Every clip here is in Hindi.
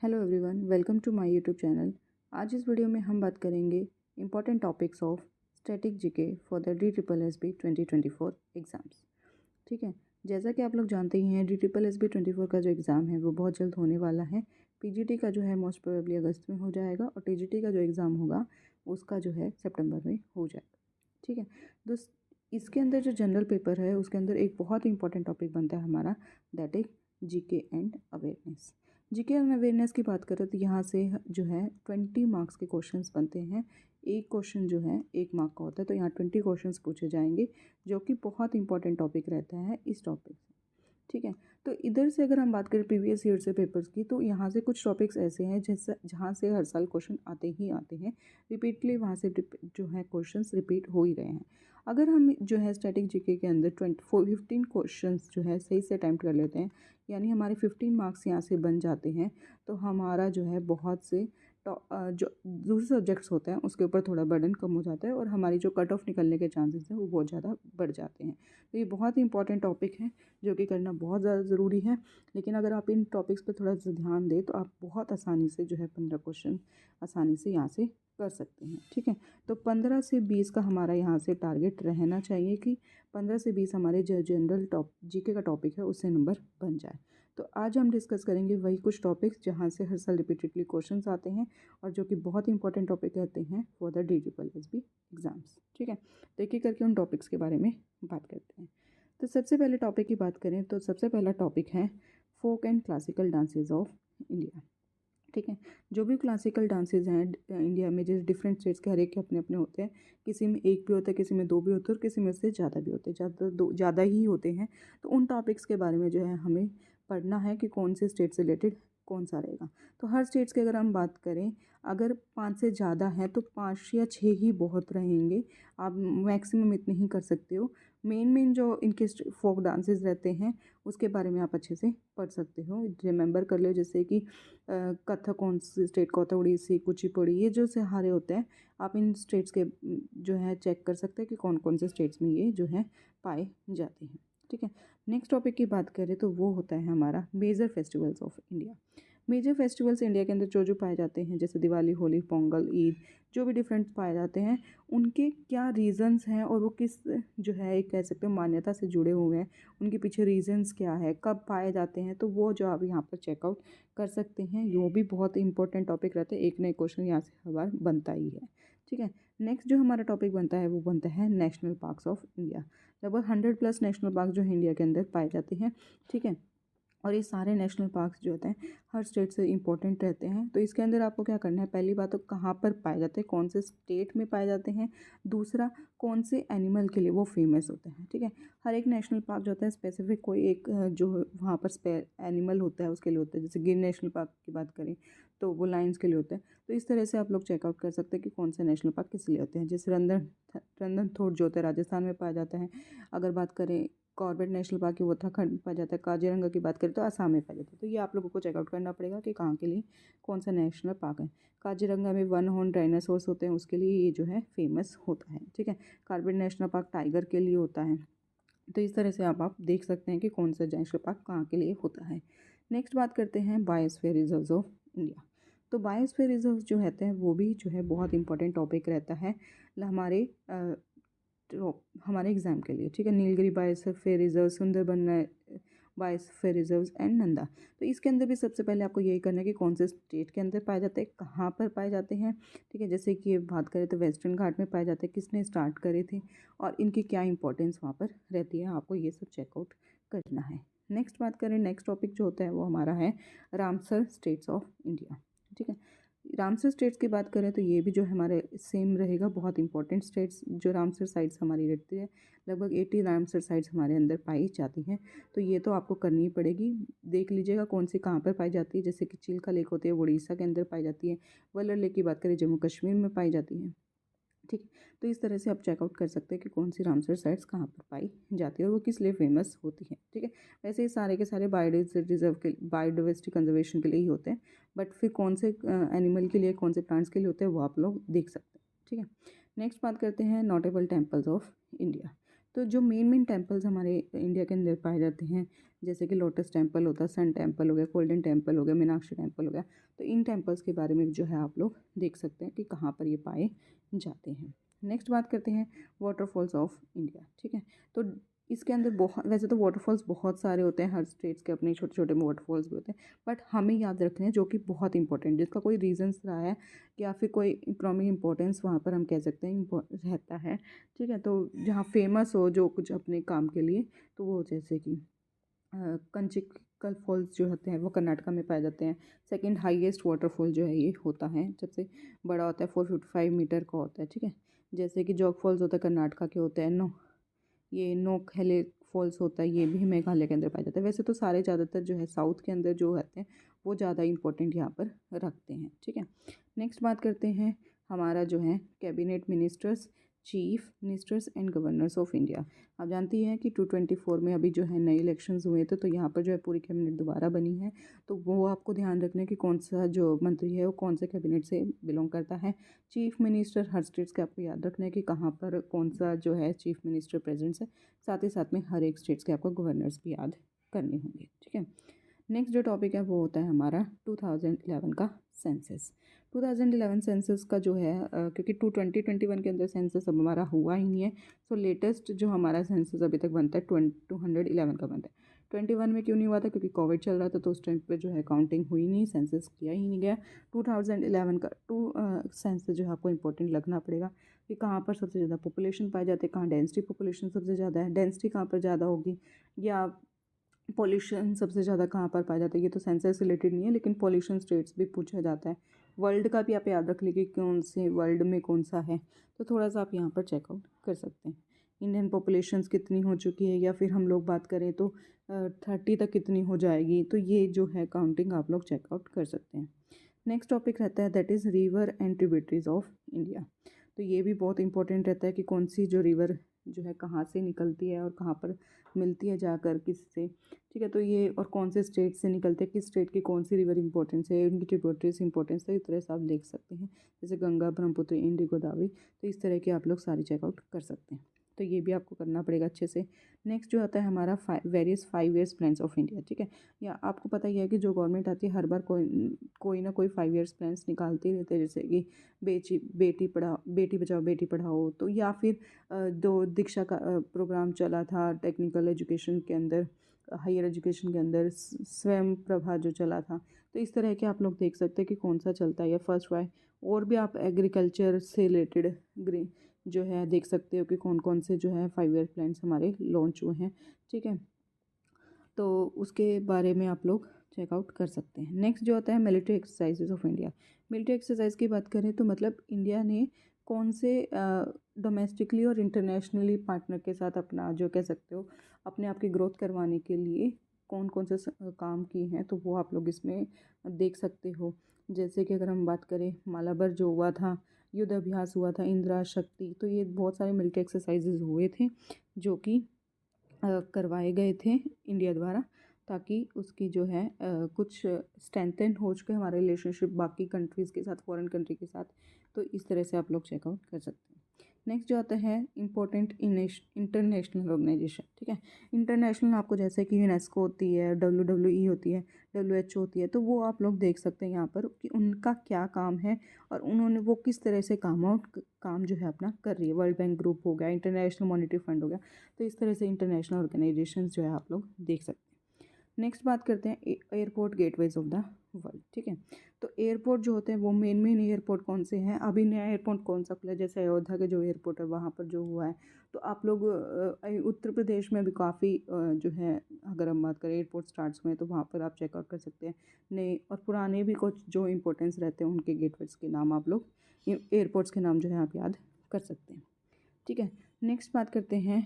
Hello everyone, welcome to my YouTube channel. आज इस वीडियो में हम बात करेंगे important topics of static GK for the DSSB 2024 exams. ठीक है, जैसा कि आप लोग जानते ही हैं, DSSB 24 का जो एग्ज़ाम है वो बहुत जल्द होने वाला है। पीजीटी का जो है मोस्ट प्रोबेबली अगस्त में हो जाएगा और टीजीटी का जो एग्ज़ाम होगा उसका जो है सितंबर में हो जाएगा। ठीक है, दोस्त, इसके अंदर जो जनरल पेपर है उसके अंदर एक बहुत इंपॉर्टेंट टॉपिक बनता है हमारा, that is GK and awareness. GK and awareness की बात करें तो यहाँ से जो है 20 मार्क्स के क्वेश्चंस बनते हैं। एक क्वेश्चन जो है 1 मार्क का होता है, तो यहाँ 20 क्वेश्चंस पूछे जाएंगे, जो कि बहुत इंपॉर्टेंट टॉपिक रहता है इस टॉपिक से। ठीक है, तो इधर से अगर हम बात करें प्रीवियस ईयर से पेपर्स की, तो यहाँ से कुछ टॉपिक्स ऐसे हैं जैसे जहाँ से हर साल क्वेश्चन आते ही आते हैं रिपीटली, वहाँ से जो है क्वेश्चंस रिपीट हो ही रहे हैं। अगर हम जो है स्टैटिक जीके के अंदर 15 क्वेश्चंस जो है सही से अटैम्प्ट कर लेते हैं, यानी हमारे 15 मार्क्स यहाँ से बन जाते हैं, तो हमारा जो है बहुत से जो दूसरे सब्जेक्ट्स होते हैं उसके ऊपर थोड़ा बर्डन कम हो जाता है और हमारी जो कट ऑफ निकलने के चांसेस हैं वो बहुत ज़्यादा बढ़ जाते हैं। तो ये बहुत ही इंपॉर्टेंट टॉपिक है जो कि करना बहुत ज़्यादा ज़रूरी है। लेकिन अगर आप इन टॉपिक्स पर थोड़ा सा ध्यान दें तो आप बहुत आसानी से जो है 15 क्वेश्चन आसानी से यहाँ से कर सकते हैं। ठीक है, तो 15 से 20 का हमारा यहाँ से टारगेट रहना चाहिए कि 15 से 20 हमारे जो जनरल जीके का टॉपिक है उससे नंबर बन जाए। तो आज हम डिस्कस करेंगे वही कुछ टॉपिक्स जहाँ से हर साल रिपीटेडली क्वेश्चंस आते हैं और जो कि बहुत इंपॉर्टेंट टॉपिक रहते हैं फॉर द DSSB एग्ज़ाम्स। ठीक है, तो एक एक करके उन टॉपिक्स के बारे में बात करते हैं। तो सबसे पहले टॉपिक की बात करें तो सबसे पहला टॉपिक है folk and classical dances of India. ठीक है, जो भी क्लासिकल डांसेस हैं इंडिया में, जैसे डिफरेंट स्टेट्स के हर एक के अपने अपने होते हैं, किसी में एक भी होता है, किसी में दो भी होते हैं और किसी में उससे ज़्यादा भी होते हैं, ज़्यादा ही होते हैं। तो उन टॉपिक्स के बारे में जो है हमें पढ़ना है कि कौन से स्टेट से रिलेटेड कौन सा रहेगा। तो हर स्टेट्स की अगर हम बात करें, अगर 5 से ज़्यादा हैं तो 5 या 6 ही बहुत रहेंगे, आप मैक्सिमम इतने ही कर सकते हो। मेन जो इनके फोक डांसेस रहते हैं उसके बारे में आप अच्छे से पढ़ सकते हो, रिमेंबर कर लो, जैसे कि कथक कौन सी स्टेट का होता है, उड़ीसी, कुचिपुड़ी, ये जो सारे होते हैं आप इन स्टेट्स के जो है चेक कर सकते हैं कि कौन कौन से स्टेट्स में ये जो है पाए जाते हैं। ठीक है, नेक्स्ट टॉपिक की बात करें तो वो होता है हमारा major festivals of India. Major festivals India के अंदर जो पाए जाते हैं, जैसे दिवाली, होली, पोंगल, ईद, जो भी डिफरेंट पाए जाते हैं, उनके क्या रीज़न्स हैं और वो किस जो है एक कह सकते हैं मान्यता से जुड़े हुए हैं, उनके पीछे रीज़न्स क्या है, कब पाए जाते हैं, तो वो जो आप यहाँ पर चेकआउट कर सकते हैं। वो भी बहुत इंपॉर्टेंट टॉपिक रहते हैं, एक नए क्वेश्चन यहाँ से हर बार बनता ही है। ठीक है, नेक्स्ट जो हमारा टॉपिक बनता है वो बनता है नेशनल पार्क्स ऑफ इंडिया। लगभग 100+ नेशनल पार्क जो है इंडिया के अंदर पाए जाते हैं। ठीक है, और ये सारे नेशनल पार्क्स जो होते हैं हर स्टेट से इंपॉर्टेंट रहते हैं। तो इसके अंदर आपको क्या करना है, पहली बात तो कहाँ पर पाए जाते हैं, कौन से स्टेट में पाए जाते हैं, दूसरा कौन से एनिमल के लिए वो फेमस होते हैं। ठीक है, हर एक नेशनल पार्क जो होता है स्पेसिफिक कोई एक जो वहाँ पर एनिमल होता है उसके लिए होता है। जैसे गिर नेशनल पार्क की बात करें तो वो लाइन्स के लिए होता है। तो इस तरह से आप लोग चेकआउट कर सकते हैं कि कौन से नेशनल पार्क किस लिए होते हैं। जैसे रंधनथोड़ जो होता है राजस्थान में पाया जाता है। अगर बात करें कॉर्बेट नेशनल पार्क की, वो उत्तराखंड में पाया जाता है। काजीरंगा की बात करें तो आसाम में पाया जाता है। तो ये आप लोगों को चेकआउट करना पड़ेगा कि कहाँ के लिए कौन सा नेशनल पार्क है। काजीरंगा में 1 हॉर्न डायनासोर्स होते हैं, उसके लिए ये जो है फेमस होता है। ठीक है, कॉर्बेट नेशनल पार्क टाइगर के लिए होता है। तो इस तरह से आप देख सकते हैं कि कौन सा नेशनल पार्क कहाँ के लिए होता है। नेक्स्ट बात करते हैं बायोस्फीयर रिजर्व्स ऑफ इंडिया। तो बायोस्फीयर रिजर्व जो रहते हैं वो भी जो है बहुत इंपॉर्टेंट टॉपिक रहता है हमारे एग्ज़ाम के लिए। ठीक है, Nilgiri biosphere reserve, Sundarban biosphere reserves and Nanda. तो इसके अंदर भी सबसे पहले आपको यही करना है कि कौन से स्टेट के अंदर पाए जाते हैं, कहाँ पर पाए जाते हैं। ठीक है, जैसे कि बात करें तो वेस्टर्न घाट में पाए जाते हैं, किसने स्टार्ट करे थे और इनकी क्या इंपॉर्टेंस वहाँ पर रहती है, आपको ये सब चेकआउट करना है। नेक्स्ट बात करें, नेक्स्ट टॉपिक जो होता है वो हमारा है रामसर स्टेट्स ऑफ इंडिया। ठीक है, रामसर स्टेट्स की बात करें तो ये भी जो है हमारे सेम रहेगा, बहुत इंपॉर्टेंट स्टेट्स जो रामसर साइट्स हमारी रहती है। लगभग 80 रामसर साइट्स हमारे अंदर पाई जाती हैं। तो ये तो आपको करनी ही पड़ेगी। देख लीजिएगा कौन सी कहाँ पर पाई जाती है। जैसे कि चिल्का लेक होती है वो उड़ीसा के अंदर पाई जाती है। वल्लर लेक की बात करें जम्मू कश्मीर में पाई जाती है। ठीक है, तो इस तरह से आप चेकआउट कर सकते हैं कि कौन सी रामसर साइट्स कहाँ पर पाई जाती है और वो किस लिए फेमस होती है। ठीक है, वैसे ही सारे के सारे बायोडाइवर्सिटी कंजर्वेशन के लिए ही होते हैं, बट फिर कौन से एनिमल के लिए, कौन से प्लांट्स के लिए होते हैं वो आप लोग देख सकते हैं। ठीक है, नेक्स्ट बात करते हैं नोटेबल टेम्पल्स ऑफ इंडिया। तो जो मेन टेम्पल्स हमारे इंडिया के अंदर पाए जाते हैं, जैसे कि लोटस टेम्पल होता है, सन टेम्पल हो गया, गोल्डन टेम्पल हो गया, मीनाक्षी टेम्पल हो गया, तो इन टेम्पल्स के बारे में जो है आप लोग देख सकते हैं कि कहाँ पर ये पाए जाते हैं। नेक्स्ट बात करते हैं वाटरफॉल्स ऑफ इंडिया। ठीक है, तो इसके अंदर बहुत, वैसे तो वाटरफॉल्स बहुत सारे होते हैं, हर स्टेट्स के अपने छोटे छोटे वाटरफॉल्स भी होते हैं, बट हमें याद रखने हैं जो कि बहुत इंपॉर्टेंट, जिसका कोई रीजंस रहा है या फिर कोई इकोनॉमिक इंपॉर्टेंस वहाँ पर हम कह सकते हैं रहता है। ठीक है, तो जहाँ फेमस हो जो कुछ अपने काम के लिए, तो वो जैसे कि कंचिकल फॉल्स जो होते हैं वो कर्नाटका में पाए जाते हैं। सेकंड हाईएस्ट वाटरफॉल जो है ये होता है, सबसे बड़ा होता है 455 मीटर का होता है। ठीक है, जैसे कि जोग फॉल्स होता है कर्नाटका के होते हैं, ये नोकहेले फॉल्स होता है, ये भी मेघालय के अंदर पाया जाता है। वैसे तो सारे ज़्यादातर जो है साउथ के अंदर जो रहते हैं वो ज़्यादा इंपॉर्टेंट यहाँ पर रखते हैं। ठीक है, नेक्स्ट बात करते हैं हमारा जो है cabinet ministers, chief ministers and governors of India. आप जानती हैं कि 224 में अभी जो है नए इलेक्शंस हुए थे, तो यहाँ पर जो है पूरी कैबिनेट दोबारा बनी है, तो वो आपको ध्यान रखना है कि कौन सा जो मंत्री है वो कौन से कैबिनेट से बिलोंग करता है। चीफ मिनिस्टर हर स्टेट्स के आपको याद रखना है कि कहाँ पर कौन सा जो है चीफ मिनिस्टर प्रेजेंट्स है, साथ ही साथ में हर एक स्टेट्स के आपको गवर्नर्स भी याद करने होंगे। ठीक है, नेक्स्ट जो टॉपिक है वो होता है हमारा 2011 का सेंसस। 2011 सेंसस का जो है क्योंकि 2021 के अंदर सेंसस अब हमारा हुआ ही नहीं है, सो लेटेस्ट जो हमारा सेंसस अभी तक बनता है 211 का बनता है। 21 में क्यों नहीं हुआ था, क्योंकि कोविड चल रहा था, तो उस टाइम पे जो है काउंटिंग हुई नहीं, सेंसस किया ही नहीं गया। 2011 का सेंसस जो है आपको इंपॉर्टेंट लगना पड़ेगा कि कहाँ पर सबसे ज़्यादा पॉपुलेशन पाई जाती है, कहाँ डेंसिटी पॉपुलेशन सबसे ज़्यादा है, डेंसिटी कहाँ पर ज़्यादा होगी, या पॉल्यूशन सबसे ज़्यादा कहाँ पर पाया जाता है। ये तो सेंसस से रिलेटेड नहीं है, लेकिन पॉल्यूशन स्टेट्स भी पूछा जाता है। वर्ल्ड का भी आप याद रख लीजिए कौन से वर्ल्ड में कौन सा है, तो थोड़ा सा आप यहाँ पर चेकआउट कर सकते हैं। इंडियन पॉपुलेशंस कितनी हो चुकी है, या फिर हम लोग बात करें तो 30 तक कितनी हो जाएगी, तो ये जो है काउंटिंग आप लोग चेकआउट कर सकते हैं। नेक्स्ट टॉपिक रहता है that is river and tributaries of India. तो ये भी बहुत इंपॉर्टेंट रहता है कि कौन सी जो रिवर जो है कहाँ से निकलती है और कहाँ पर मिलती है जाकर किससे। ठीक है, तो ये और कौन से स्टेट से निकलते हैं, किस स्टेट की कौन सी रिवर इंपॉर्टेंस है, उनकी ट्रिब्यूटरीज इंपॉर्टेंस है, इस तरह से आप देख सकते हैं, जैसे गंगा, ब्रह्मपुत्र, इंडी, गोदावरी, तो इस तरह के आप लोग सारी चेकआउट कर सकते हैं। तो ये भी आपको करना पड़ेगा अच्छे से। नेक्स्ट जो आता है हमारा various 5 years plans of India. ठीक है, या आपको पता ही है कि जो गवर्नमेंट आती है हर बार कोई ना कोई 5 ईयर्स प्लान्स निकालते ही रहते हैं, जैसे कि बेटी बचाओ बेटी पढ़ाओ, तो या फिर दो दीक्षा का प्रोग्राम चला था टेक्निकल एजुकेशन के अंदर, हायर एजुकेशन के अंदर स्वयं प्रभा जो चला था, तो इस तरह के आप लोग देख सकते हैं कि कौन सा चलता है, या फर्स्ट वाई, और भी आप एग्रीकल्चर से रिलेटेड ग्रीन जो है देख सकते हो कि कौन कौन से जो है 5 ईयर प्लान्स हमारे लॉन्च हुए हैं। ठीक है, तो उसके बारे में आप लोग चेकआउट कर सकते हैं। नेक्स्ट जो होता है military exercises of India. Military exercise की बात करें तो मतलब इंडिया ने कौन से डोमेस्टिकली और इंटरनेशनली पार्टनर के साथ अपना जो कह सकते हो अपने आप की ग्रोथ करवाने के लिए कौन कौन से काम किए हैं, तो वो आप लोग इसमें देख सकते हो। जैसे कि अगर हम बात करें मालाबर जो हुआ था, युद्ध अभ्यास हुआ था, इंदिरा शक्ति, तो ये बहुत सारे मिलिट्री एक्सरसाइजेज हुए थे जो कि करवाए गए थे इंडिया द्वारा, ताकि उसकी जो है कुछ स्ट्रेंथन हो चुके हमारे रिलेशनशिप बाकी कंट्रीज़ के साथ, फॉरेन कंट्री के साथ, तो इस तरह से आप लोग चेकआउट कर सकते हैं। नेक्स्ट जो आता है इंपॉर्टेंट इंटरनेशनल ऑर्गेनाइजेशन। ठीक है, इंटरनेशनल आपको जैसे कि यूनेस्को होती है, WWE होती है, WHO होती है, तो वो आप लोग देख सकते हैं यहाँ पर कि उनका क्या काम है और उन्होंने वो किस तरह से काम जो है अपना कर रही है। वर्ल्ड बैंक ग्रुप हो गया, इंटरनेशनल मॉनेटरी फंड हो गया, तो इस तरह से इंटरनेशनल ऑर्गेनाइजेशंस जो है आप लोग देख सकते हैं। नेक्स्ट बात करते हैं airport gateways of the world. ठीक है, तो एयरपोर्ट जो होते हैं वो मेन एयरपोर्ट कौन से हैं, अभी नया एयरपोर्ट कौन सा खुला है, जैसे अयोध्या के जो एयरपोर्ट है वहाँ पर जो हुआ है, तो आप लोग उत्तर प्रदेश में भी काफ़ी जो है अगर हम बात करें एयरपोर्ट स्टार्ट्स हुए हैं, तो वहाँ पर आप चेकआउट कर सकते हैं। नए और पुराने भी कुछ जो इंपॉर्टेंस रहते हैं उनके गेटवेज के नाम आप लोग, एयरपोर्ट्स के नाम जो है आप याद कर सकते हैं। ठीक है, नेक्स्ट बात करते हैं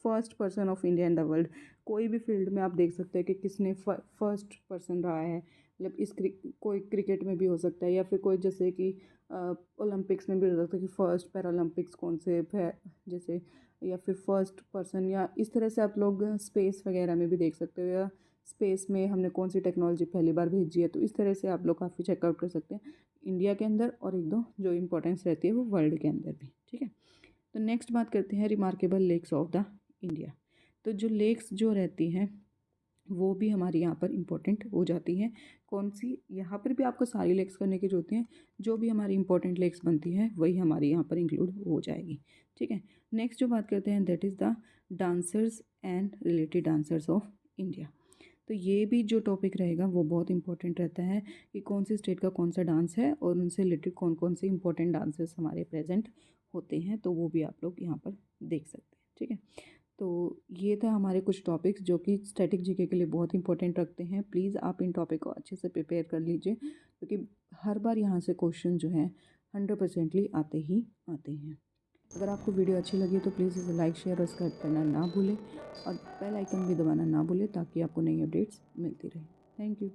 first person of India in the world. कोई भी फील्ड में आप देख सकते हैं कि किसने फर्स्ट पर्सन रहा है, मतलब कोई क्रिकेट में भी हो सकता है, या फिर कोई जैसे कि ओलंपिक्स में भी हो सकता है कि फर्स्ट पैरालंपिक्स कौन से जैसे, या फिर फर्स्ट पर्सन, या इस तरह से आप लोग स्पेस वगैरह में भी देख सकते हो, या स्पेस में हमने कौन सी टेक्नोलॉजी पहली बार भेजी है, तो इस तरह से आप लोग काफ़ी चेकआउट कर सकते हैं इंडिया के अंदर, और एक दो जो इंपॉर्टेंस रहती है वो वर्ल्ड के अंदर भी। ठीक है, तो नेक्स्ट बात करते हैं remarkable lakes of the India. तो जो लेक्स जो रहती हैं वो भी हमारी यहाँ पर इम्पोर्टेंट हो जाती हैं। कौन सी, यहाँ पर भी आपको सारी लेक्स करने की जरूरत है, जो भी हमारी इंपॉर्टेंट लेक्स बनती हैं वही हमारी यहाँ पर इंक्लूड हो जाएगी। ठीक है, नेक्स्ट जो बात करते हैं that is the dancers and related dancers of India. तो ये भी जो टॉपिक रहेगा वो बहुत इंपॉर्टेंट रहता है कि कौन सी स्टेट का कौन सा डांस है और उनसे रिलेटेड कौन कौन से इंपॉर्टेंट डांसर्स हमारे प्रेजेंट होते हैं, तो वो भी आप लोग यहाँ पर देख सकते हैं। ठीक है, तो ये था हमारे कुछ टॉपिक्स जो कि स्टैटिक जीके के लिए बहुत इंपॉर्टेंट रखते हैं। प्लीज़ आप इन टॉपिक को अच्छे से प्रिपेयर कर लीजिए, क्योंकि हर बार यहाँ से क्वेश्चन जो है 100% आते ही आते हैं। अगर आपको वीडियो अच्छी लगी तो प्लीज़ इसे लाइक शेयर और सब्सक्राइब करना ना भूलें और बेल आइकन भी दबाना ना भूलें, ताकि आपको नई अपडेट्स मिलती रहे। Thank you.